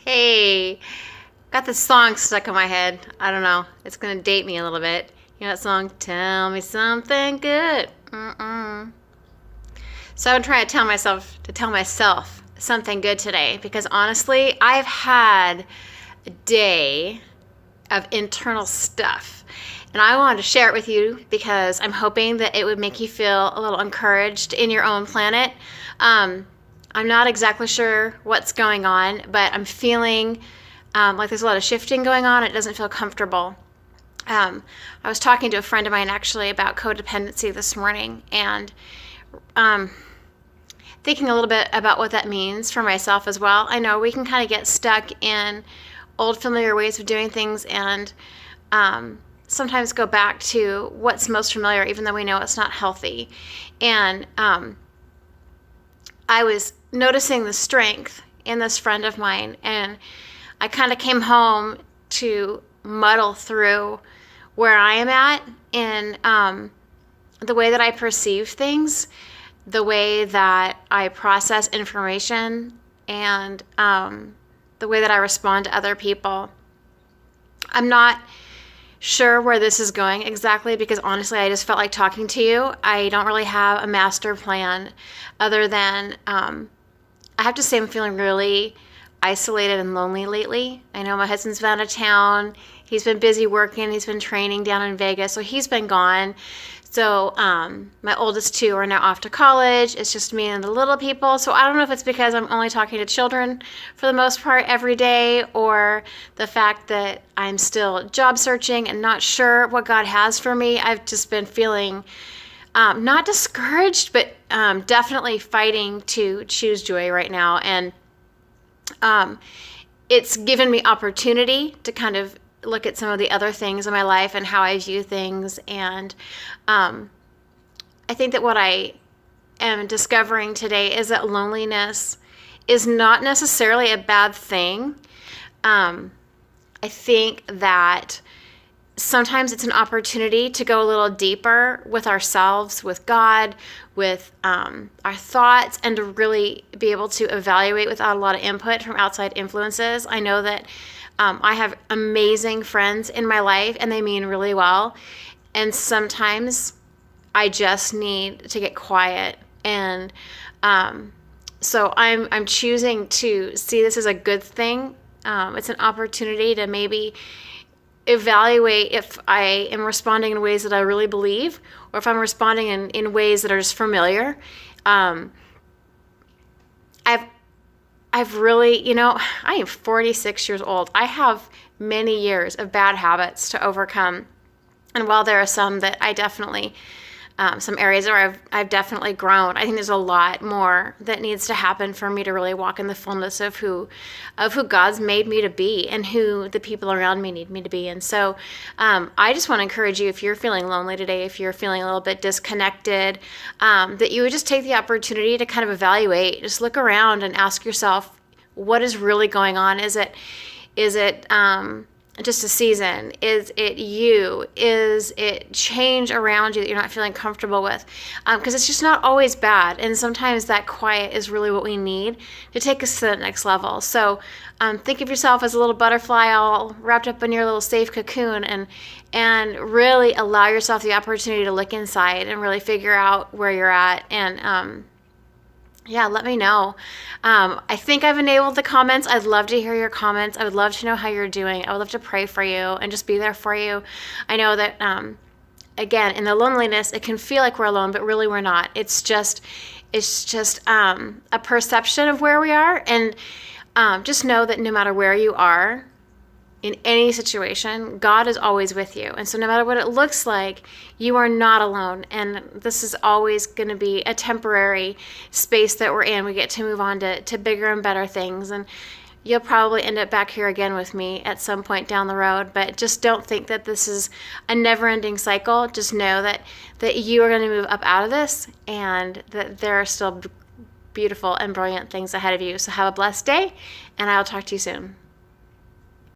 Hey, got this song stuck in my head. I don't know. It's gonna date me a little bit. You know that song, Tell Me Something Good. Mm-mm. So I'm trying to tell myself something good today because honestly, I've had a day of internal stuff. And I wanted to share it with you because I'm hoping that it would make you feel a little encouraged in your own planet. Um, I'm not exactly sure what's going on, but I'm feeling like there's a lot of shifting going on. It doesn't feel comfortable. I was talking to a friend of mine actually about codependency this morning and um, thinking a little bit about what that means for myself as well. I know we can kind of get stuck in old familiar ways of doing things and sometimes go back to what's most familiar, even though we know it's not healthy. And I was noticing the strength in this friend of mine, and I kind of came home to muddle through where I am at in the way that I perceive things, the way that I process information, and the way that I respond to other people. I'm not sure where this is going exactly because honestly, I just felt like talking to you. I don't really have a master plan other than I have to say I'm feeling really isolated and lonely lately. I know my husband's been out of town. He's been busy working. He's been training down in Vegas, so he's been gone. So my oldest two are now off to college. It's just me and the little people. So I don't know if it's because I'm only talking to children for the most part every day, or the fact that I'm still job searching and not sure what God has for me. I've just been feeling not discouraged, but definitely fighting to choose joy right now. And it's given me opportunity to kind of look at some of the other things in my life and how I view things. And I think that what I am discovering today is that loneliness is not necessarily a bad thing. I think that sometimes it's an opportunity to go a little deeper with ourselves, with God, with our thoughts, and to really be able to evaluate without a lot of input from outside influences. I know that I have amazing friends in my life and they mean really well. And sometimes I just need to get quiet. And so I'm choosing to see this as a good thing. It's an opportunity to maybe evaluate if I am responding in ways that I really believe, or if I'm responding in ways that are just familiar. I've really, I am 46 years old. I have many years of bad habits to overcome. And while there are some that I definitely, some areas where I've definitely grown, I think there's a lot more that needs to happen for me to really walk in the fullness of who God's made me to be and who the people around me need me to be. And so I just want to encourage you, if you're feeling lonely today, if you're feeling a little bit disconnected, that you would just take the opportunity to kind of evaluate, just look around and ask yourself, what is really going on? Is it just a season? Is it you? Is it change around you that you're not feeling comfortable with? Because it's just not always bad. And sometimes that quiet is really what we need to take us to the next level. So think of yourself as a little butterfly all wrapped up in your little safe cocoon, and really allow yourself the opportunity to look inside and really figure out where you're at. And yeah, let me know. I think I've enabled the comments. I'd love to hear your comments. I would love to know how you're doing. I would love to pray for you and just be there for you. I know that, again, in the loneliness, it can feel like we're alone, but really we're not. It's just a perception of where we are. And just know that no matter where you are, in any situation, God is always with you. And so no matter what it looks like, you are not alone. And this is always going to be a temporary space that we're in. We get to move on to bigger and better things. And you'll probably end up back here again with me at some point down the road. But just don't think that this is a never-ending cycle. Just know that you are going to move up out of this, and that there are still beautiful and brilliant things ahead of you. So have a blessed day, and I'll talk to you soon.